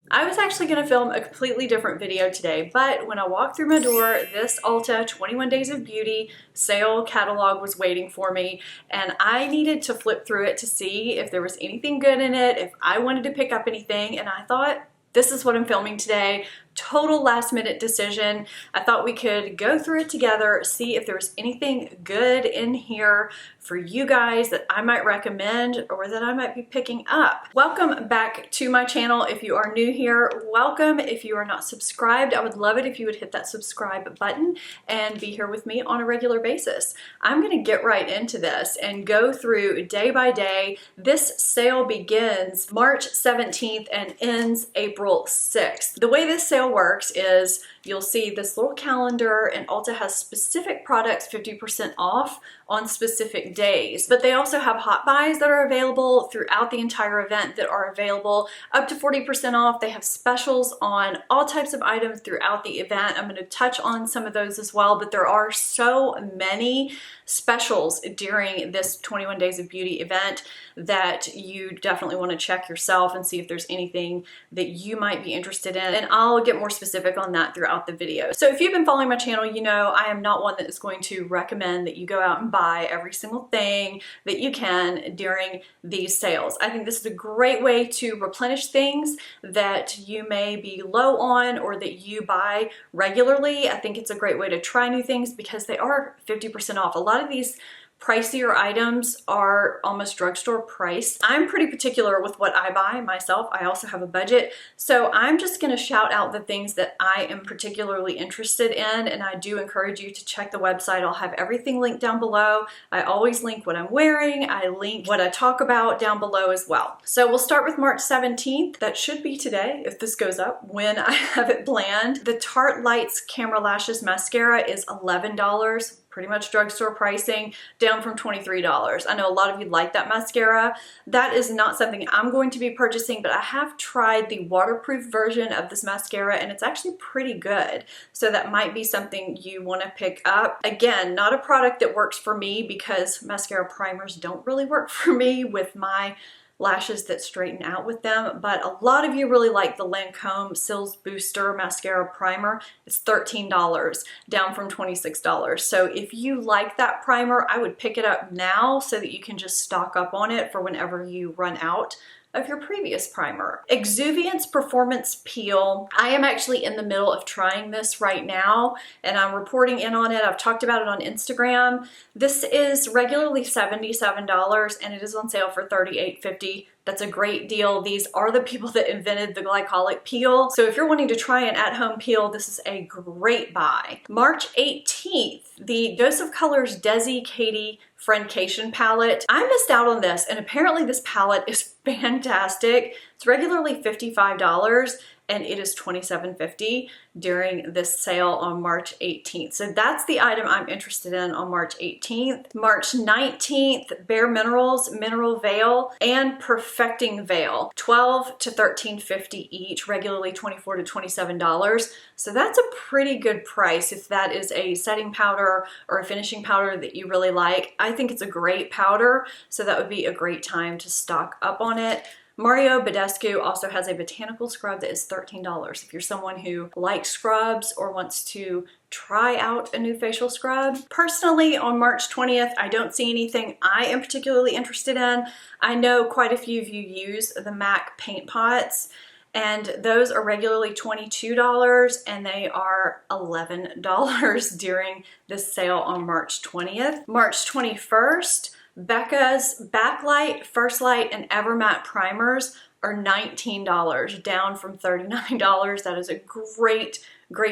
I was actually going to film a completely different video today, but when I walked through my door, this Ulta 21 Days of Beauty sale catalog was waiting for me, and I needed to flip through it to see if there was anything good in it, if I wanted to pick up anything, and I thought, this is what I'm filming today. Total last minute decision. I thought we could go through it together, see if there was anything good in here for you guys that I might recommend or that I might be picking up. Welcome back to my channel. If you are new here, welcome. If you are not subscribed, I would love it if you would hit that subscribe button and be here with me on a regular basis. I'm gonna get right into this and go through day by day. This sale begins March 17th and ends April 6th. The way this sale works is you'll see this little calendar, and Ulta has specific products 50% off on specific days, but they also have hot buys that are available throughout the entire event that are available up to 40% off. They have specials on all types of items throughout the event. I'm going to touch on some of those as well, but there are so many specials during this 21 Days of Beauty event that you definitely want to check yourself and see if there's anything that you might be interested in, and I'll get more specific on that throughout the video. So if you've been following my channel, you know I am not one that is going to recommend that you go out and buy every single thing that you can during these sales. I think this is a great way to replenish things that you may be low on or that you buy regularly. I think it's a great way to try new things because they are 50% off. A lot of these pricier items are almost drugstore price. I'm pretty particular with what I buy myself. I also have a budget, so I'm just going to shout out the things that I am particularly interested in, and I do encourage you to check the website. I'll have everything linked down below. I always link what I'm wearing. I link what I talk about down below as well. So we'll start with March 17th. That should be today if this goes up when I have it planned. The Tarte Lights Camera Lashes Mascara is $11. Pretty much drugstore pricing, down from $23. I know a lot of you like that mascara. That is not something I'm going to be purchasing, but I have tried the waterproof version of this mascara and it's actually pretty good. So that might be something you want to pick up. Again, not a product that works for me because mascara primers don't really work for me with my lashes that straighten out with them, but a lot of you really like the Lancome Cils Booster Mascara Primer. It's $13, down from $26. So if you like that primer, I would pick it up now so that you can just stock up on it for whenever you run out of your previous primer. Exuviance Performance Peel. I am actually in the middle of trying this right now and I'm reporting in on it. I've talked about it on Instagram. This is regularly $77 and it is on sale for $38.50. That's a great deal. These are the people that invented the glycolic peel. So if you're wanting to try an at-home peel, this is a great buy. March 18th, the Dose of Colors Desi Katie Friendcation palette. I missed out on this, and apparently this palette is fantastic. It's regularly $55 and it is $27.50 during this sale on March 18th. So that's the item I'm interested in on March 18th. March 19th, Bare Minerals Mineral Veil and Perfecting Veil, $12 to $13.50 each, regularly $24 to $27. So that's a pretty good price if that is a setting powder or a finishing powder that you really like. I think it's a great powder, so that would be a great time to stock up on it. Mario Badescu also has a botanical scrub that is $13. If you're someone who likes scrubs or wants to try out a new facial scrub. Personally, on March 20th, I don't see anything I am particularly interested in. I know quite a few of you use the MAC paint pots, and those are regularly $22 and they are $11 during this sale on March 20th. March 21st, Becca's Backlight, First Light, and Evermatte primers are $19, down from $39. That is a great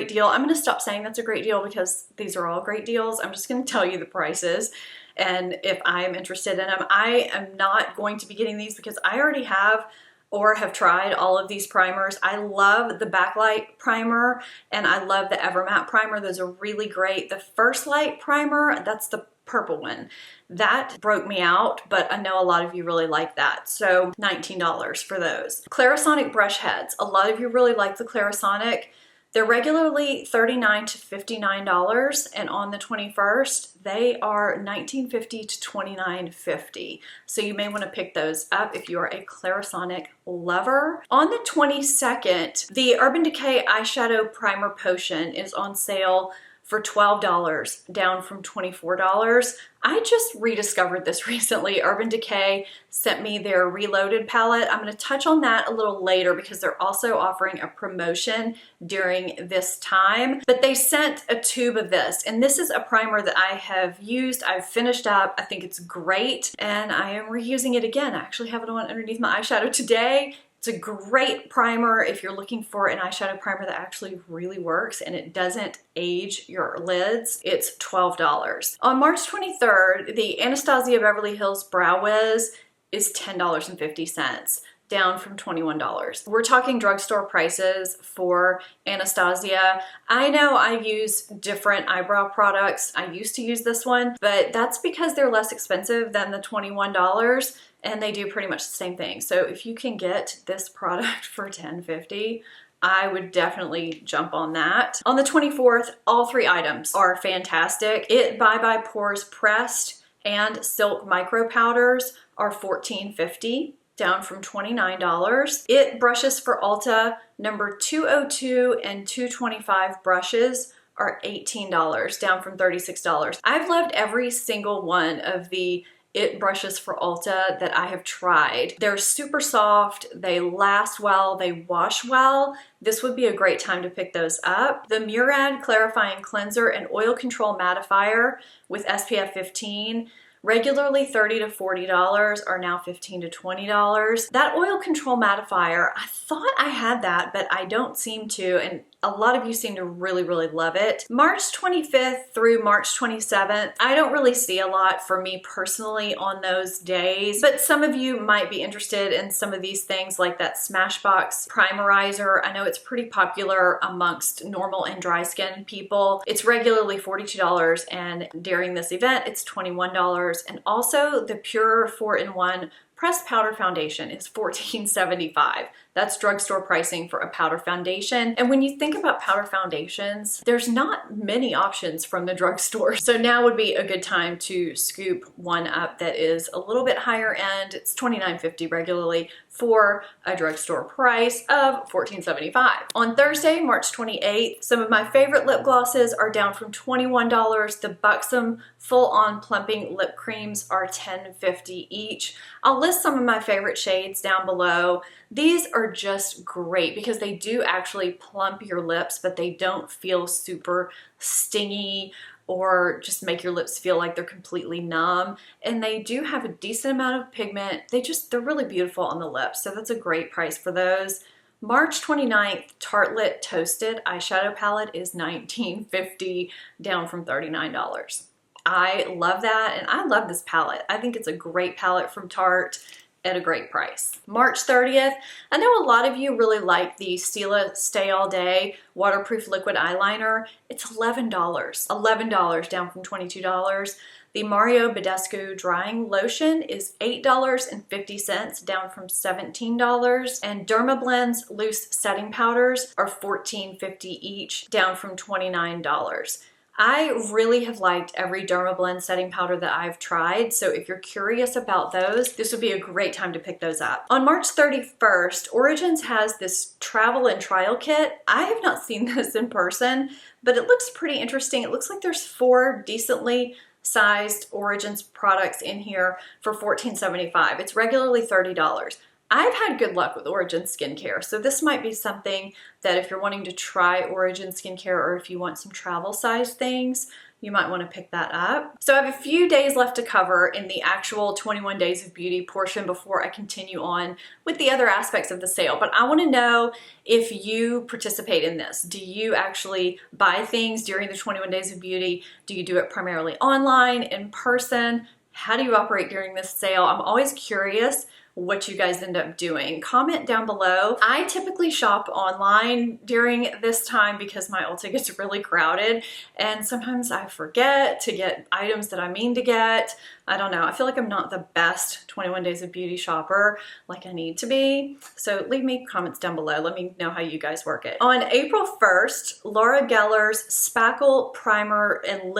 deal. I'm going to stop saying that's a great deal because these are all great deals. I'm just going to tell you the prices and if I'm interested in them. I am not going to be getting these because I already have or have tried all of these primers. I love the Backlight primer and I love the Evermatte primer. Those are really great. The First Light primer, that's the purple one. That broke me out, but I know a lot of you really like that. So $19 for those. Clarisonic brush heads. A lot of you really like the Clarisonic. They're regularly $39 to $59, and on the 21st, they are $19.50 to $29.50. So you may want to pick those up if you are a Clarisonic lover. On the 22nd, the Urban Decay Eyeshadow Primer Potion is on sale for $12, down from $24. I just rediscovered this recently. Urban Decay sent me their Reloaded palette. I'm going to touch on that a little later because they're also offering a promotion during this time. But they sent a tube of this, and this is a primer that I have used. I've finished up. I think it's great, and I am reusing it again. I actually have it on underneath my eyeshadow today. It's a great primer if you're looking for an eyeshadow primer that actually really works and it doesn't age your lids. It's $12. On March 23rd, the Anastasio Beverly Hills Brow Wiz is $10.50, down from $21. We're talking drugstore prices for Anastasia. I know I use different eyebrow products. I used to use this one, but that's because they're less expensive than the $21. And they do pretty much the same thing. So if you can get this product for $10.50, I would definitely jump on that. On the 24th, all three items are fantastic. It Bye Bye Pores Pressed and Silk Micro Powders are $14.50, down from $29. It Brushes for Ulta number 202 and 225 brushes are $18, down from $36. I've loved every single one of the It brushes for Ulta that I have tried. They're super soft, they last well, they wash well. This would be a great time to pick those up. The Murad Clarifying Cleanser and Oil Control Mattifier with SPF 15, regularly $30 to $40, are now $15 to $20. That Oil Control Mattifier, I thought I had that, but I don't seem to, and a lot of you seem to really, really love it. March 25th through March 27th, I don't really see a lot for me personally on those days, but some of you might be interested in some of these things like that Smashbox Primerizer. I know it's pretty popular amongst normal and dry skin people. It's regularly $42, and during this event, it's $21. And also the Pure 4-in-1 Pressed Powder Foundation is $14.75. That's drugstore pricing for a powder foundation. And when you think about powder foundations, there's not many options from the drugstore. So now would be a good time to scoop one up that is a little bit higher end. It's $29.50 regularly for a drugstore price of $14.75. On Thursday, March 28th, some of my favorite lip glosses are down from $21. The Buxom Full On Plumping Lip Creams are $10.50 each. I'll list some of my favorite shades down below. These are just great because they do actually plump your lips, but they don't feel super stingy or just make your lips feel like they're completely numb. And they do have a decent amount of pigment. They're really beautiful on the lips, so that's a great price for those. March 29th, Tartelette Toasted Eyeshadow Palette is $19.50, down from $39. I love that, and I love this palette. I think it's a great palette from Tarte at a great price. March 30th, I know a lot of you really like the Stila Stay All Day Waterproof Liquid Eyeliner. It's $11, $11 down from $22. The Mario Badescu Drying Lotion is $8.50, down from $17. And Dermablend's Loose Setting Powders are $14.50 each, down from $29. I really have liked every Dermablend setting powder that I've tried, so if you're curious about those, this would be a great time to pick those up. On March 31st, Origins has this travel and trial kit. I have not seen this in person, but it looks pretty interesting. It looks like there's 4 decently sized Origins products in here for $14.75. It's regularly $30. I've had good luck with Origin skincare, so this might be something that if you're wanting to try Origin skincare or if you want some travel size things, you might want to pick that up. So I have a few days left to cover in the actual 21 Days of Beauty portion before I continue on with the other aspects of the sale. But I want to know if you participate in this. Do you actually buy things during the 21 Days of Beauty? Do you do it primarily online, in person? How do you operate during this sale? I'm always curious what you guys end up doing. Comment down below. I typically shop online during this time because my Ulta gets really crowded and sometimes I forget to get items that I mean to get. I don't know. I feel like I'm not the best 21 Days of Beauty shopper like I need to be. So leave me comments down below. Let me know how you guys work it. On April 1st, Laura Geller's Spackle Primer and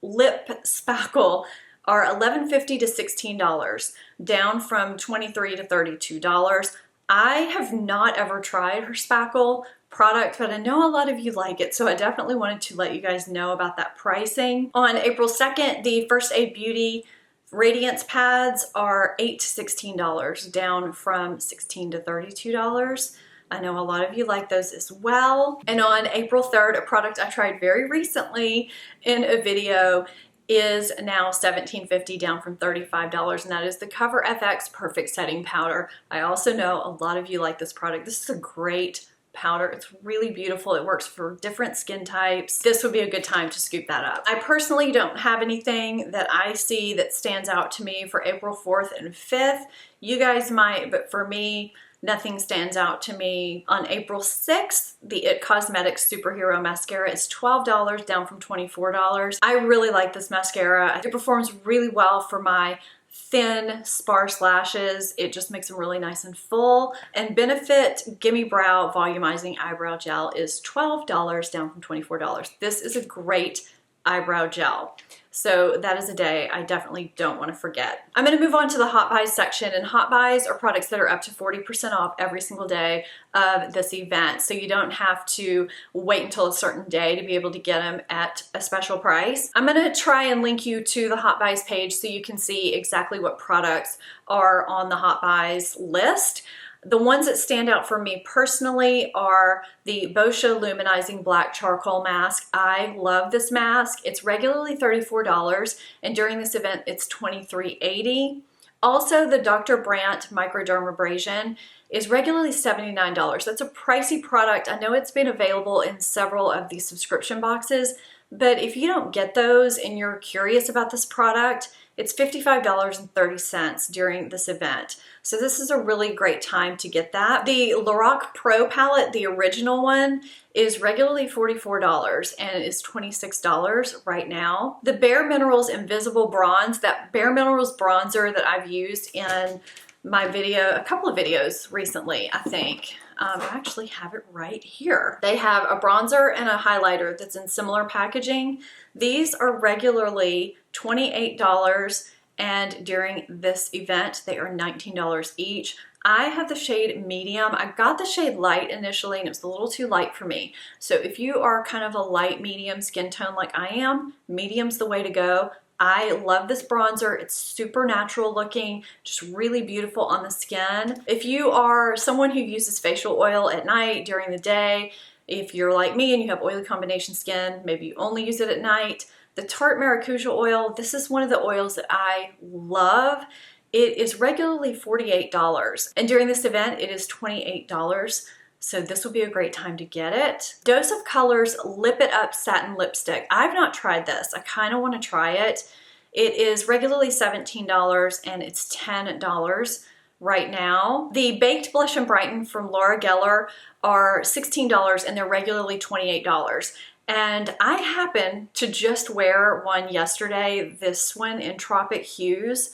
Lip Spackle are $11.50 to $16, down from $23 to $32. I have not ever tried her Spackle product, but I know a lot of you like it, so I definitely wanted to let you guys know about that pricing. On April 2nd, the First Aid Beauty Radiance pads are $8 to $16, down from $16 to $32. I know a lot of you like those as well. And on April 3rd, a product I tried very recently in a video is now $17.50, down from $35, and that is the Cover FX Perfect Setting Powder. I also know a lot of you like this product. This is a great powder. It's really beautiful. It works for different skin types. This would be a good time to scoop that up. I personally don't have anything that I see that stands out to me for April 4th and 5th. You guys might, but for me, nothing stands out to me. On April 6th, the IT Cosmetics Superhero Mascara is $12, down from $24. I really like this mascara. It performs really well for my thin, sparse lashes. It just makes them really nice and full. And Benefit Gimme Brow Volumizing Eyebrow Gel is $12, down from $24. This is a great eyebrow gel. So that is a day I definitely don't want to forget. I'm going to move on to the Hot Buys section, and Hot Buys are products that are up to 40% off every single day of this event. So you don't have to wait until a certain day to be able to get them at a special price. I'm going to try and link you to the Hot Buys page so you can see exactly what products are on the Hot Buys list. The ones that stand out for me personally are the Boscia Luminizing Black Charcoal Mask. I love this mask. It's regularly $34, and during this event, it's $23.80. Also, the Dr. Brandt Microdermabrasion is regularly $79. That's a pricey product. I know it's been available in several of these subscription boxes, but if you don't get those and you're curious about this product, it's $55.30 during this event. So this is a really great time to get that. The Lorac Pro palette, the original one, is regularly $44 and it is $26 right now. The Bare Minerals Invisible Bronze, that Bare Minerals bronzer that I've used in my video, a couple of videos recently, I think. I actually have it right here. They have a bronzer and a highlighter that's in similar packaging. These are regularly $28, and during this event, they are $19 each. I have the shade medium. I got the shade light initially and it was a little too light for me. So if you are kind of a light medium skin tone like I am, medium's the way to go. I love this bronzer. It's super natural looking, just really beautiful on the skin. If you are someone who uses facial oil at night, during the day, if you're like me and you have oily combination skin, maybe you only use it at night, the Tarte Maracuja Oil, this is one of the oils that I love. It is regularly $48, and during this event, it is $28. So this will be a great time to get it. Dose of Colors Lip It Up Satin Lipstick. I've not tried this. I kind of want to try it. It is regularly $17 and it's $10 right now. The Baked Blush and Brighten from Laura Geller are $16 and they're regularly $28. And I happened to just wear one yesterday, this one in Tropic Hues.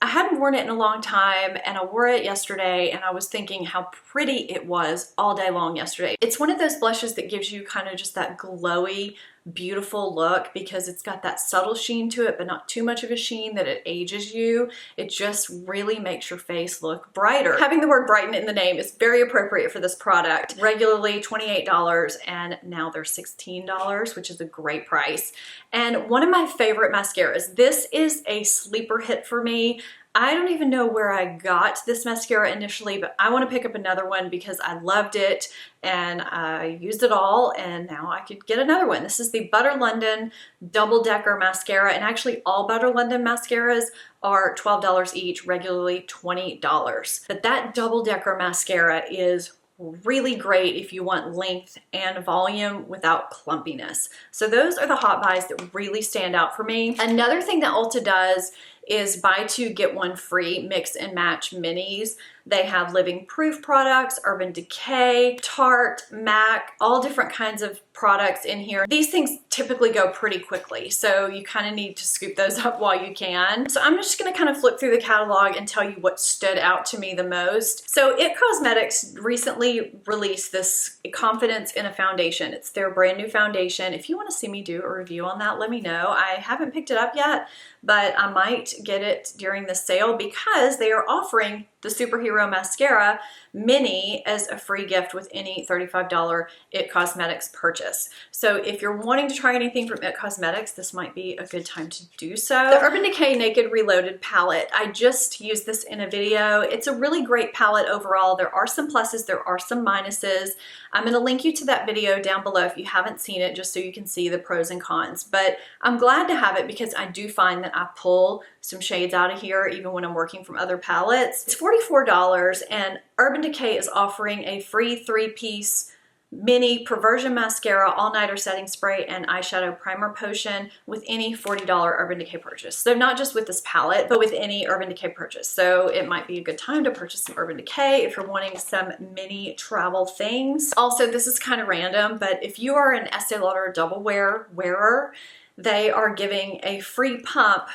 I hadn't worn it in a long time and I wore it yesterday and I was thinking how pretty it was all day long yesterday. It's one of those blushes that gives you kind of just that glowy, beautiful look because it's got that subtle sheen to it, but not too much of a sheen that it ages you. It just really makes your face look brighter. Having the word Brighten in the name is very appropriate for this product. Regularly $28 and now they're $16, which is a great price. And one of my favorite mascaras, this is a sleeper hit for me. I don't even know where I got this mascara initially, but I want to pick up another one because I loved it and I used it all and now I could get another one. This is the Butter London Double Decker Mascara, and actually all Butter London mascaras are $12 each, regularly $20. But that Double Decker Mascara is really great if you want length and volume without clumpiness. So those are the hot buys that really stand out for me. Another thing that Ulta does is buy two, get one free mix and match minis. They have Living Proof products, Urban Decay, Tarte, MAC, all different kinds of products in here. These things typically go pretty quickly, so you kind of need to scoop those up while you can. So I'm just gonna kind of flip through the catalog and tell you what stood out to me the most. So IT Cosmetics recently released this Confidence in a Foundation. It's their brand new foundation. If you wanna see me do a review on that, let me know. I haven't picked it up yet, but I might get it during the sale because they are offering the Superhero Mascara Mini as a free gift with any $35 IT Cosmetics purchase. So if you're wanting to try anything from IT Cosmetics, this might be a good time to do so. The Urban Decay Naked Reloaded palette. I just used this in a video. It's a really great palette overall. There are some pluses, there are some minuses. I'm going to link you to that video down below if you haven't seen it, just so you can see the pros and cons. But I'm glad to have it because I do find that I pull some shades out of here even when I'm working from other palettes. It's $44 and Urban Decay is offering a free 3-piece mini Perversion Mascara, All-Nighter Setting Spray, and Eyeshadow Primer Potion with any $40 Urban Decay purchase. So not just with this palette, but with any Urban Decay purchase. So it might be a good time to purchase some Urban Decay if you're wanting some mini travel things. Also, this is kind of random, but if you are an Estee Lauder Double Wear wearer, they are giving a free pump,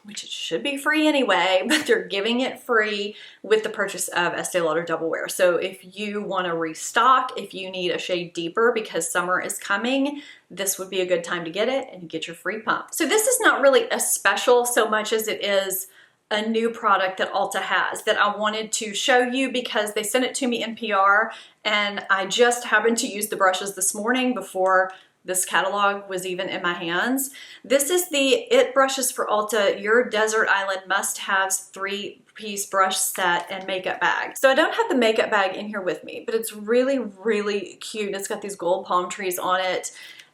which it should be free anyway, but they're giving it free with the purchase of Estee Lauder Double Wear. So if you want to restock, if you need a shade deeper because summer is coming, this would be a good time to get it and get your free pump. So this is not really a special so much as it is a new product that Ulta has that I wanted to show you because they sent it to me in PR and I just happened to use the brushes this morning before this catalog was even in my hands. This is the IT Brushes for Ulta Your Desert Island Must-Haves 3-piece brush set and makeup bag. So I don't have the makeup bag in here with me, but it's really, really cute. It's got these gold palm trees on it.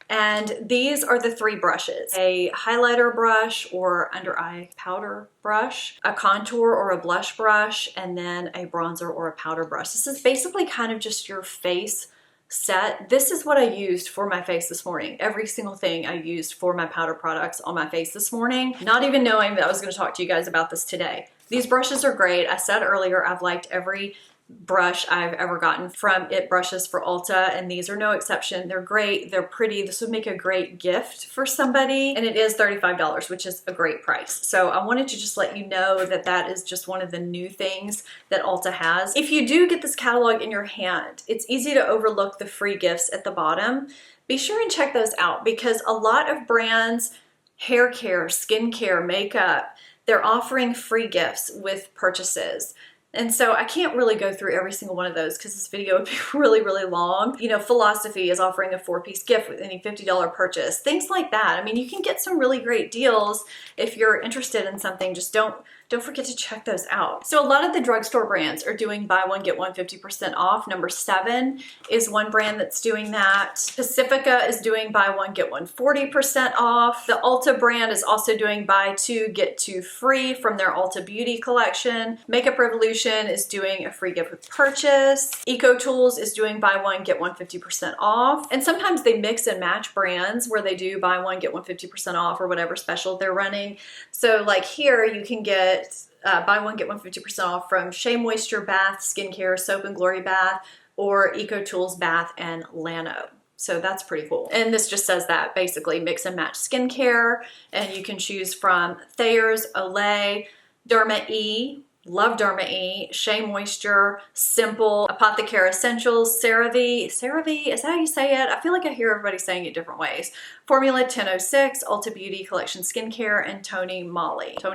And these are the 3 brushes: a highlighter brush or under eye powder brush, a contour or a blush brush, and then a bronzer or a powder brush. This is basically kind of just your face set. This is what I used for my face this morning. Every single thing I used for my powder products on my face this morning, not even knowing that I was going to talk to you guys about this today. These brushes are great. I said earlier, I've liked every brush I've ever gotten from IT Brushes for Ulta, and these are no exception. They're great, they're pretty. This would make a great gift for somebody, and it is $35, which is a great price. So I wanted to just let you know that that is just one of the new things that Ulta has. If you do get this catalog in your hand, it's easy to overlook the free gifts at the bottom. Be sure and check those out because a lot of brands, hair care, skincare, makeup, they're offering free gifts with purchases. And so I can't really go through every single one of those because this video would be really, really long. You know, Philosophy is offering a 4-piece gift with any $50 purchase. Things like that. I mean, you can get some really great deals if you're interested in something. Just don't forget to check those out. So a lot of the drugstore brands are doing buy one, get one 50% off. Number 7 is one brand that's doing that. Pacifica is doing buy one, get one 40% off. The Ulta brand is also doing buy 2, get 2 free from their Ulta Beauty collection. Makeup Revolution is doing a free gift with purchase. EcoTools is doing buy one, get one 50% off. And sometimes they mix and match brands where they do buy one, get one 50% off or whatever special they're running. So like here you can get buy one, get one 50% off from Shea Moisture Bath Skincare, Soap and Glory Bath, or EcoTools Bath and Lano. So that's pretty cool. And this just says that basically mix and match skincare, and you can choose from Thayer's, Olay, Derma E, love Derma E, Shea Moisture, Simple, Apothecary Essentials, CeraVe, is that how you say it? I feel like I hear everybody saying it different ways. Formula 1006, Ulta Beauty Collection Skincare, and Tony Moly. Buy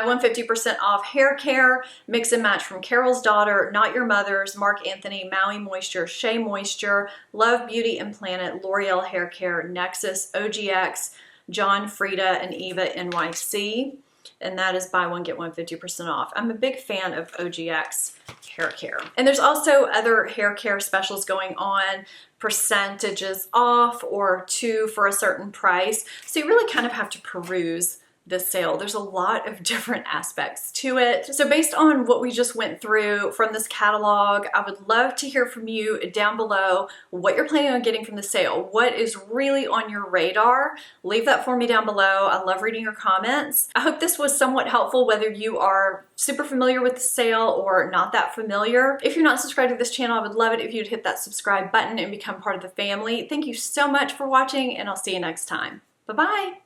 one 50% off hair care, mix and match from Carol's Daughter, Not Your Mother's, Mark Anthony, Maui Moisture, Shea Moisture, Love Beauty and Planet, L'Oreal Hair Care, Nexus, OGX, John Frieda, and Eva NYC. And that is buy one, get one 50% off. I'm a big fan of OGX hair care. And there's also other hair care specials going on, percentages off or 2 for a certain price. So you really kind of have to peruse this sale. There's a lot of different aspects to it. So based on what we just went through from this catalog, I would love to hear from you down below what you're planning on getting from the sale. What is really on your radar? Leave that for me down below. I love reading your comments. I hope this was somewhat helpful, whether you are super familiar with the sale or not that familiar. If you're not subscribed to this channel, I would love it if you'd hit that subscribe button and become part of the family. Thank you so much for watching, and I'll see you next time. Bye-bye.